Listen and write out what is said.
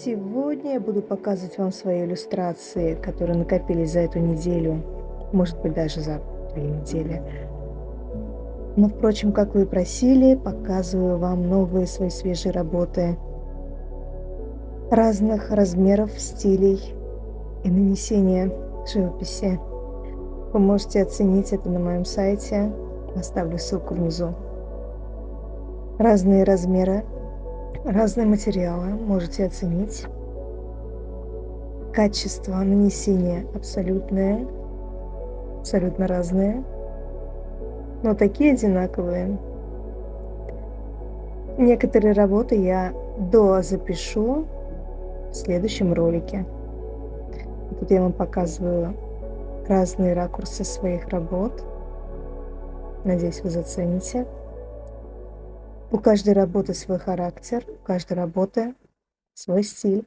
Сегодня я буду показывать вам свои иллюстрации, которые накопились за эту неделю, может быть, даже за 2 недели. Но, впрочем, как вы и просили, показываю вам новые свои свежие работы разных размеров, стилей и нанесения живописи. Вы можете оценить это на моем сайте, оставлю ссылку внизу. Разные размеры, разные материалы можете оценить. Качество нанесения абсолютно разные, но такие одинаковые. Некоторые работы я дозапишу в следующем ролике. Тут я вам показываю разные ракурсы своих работ. Надеюсь, вы зацените. У каждой работы свой характер, у каждой работы свой стиль.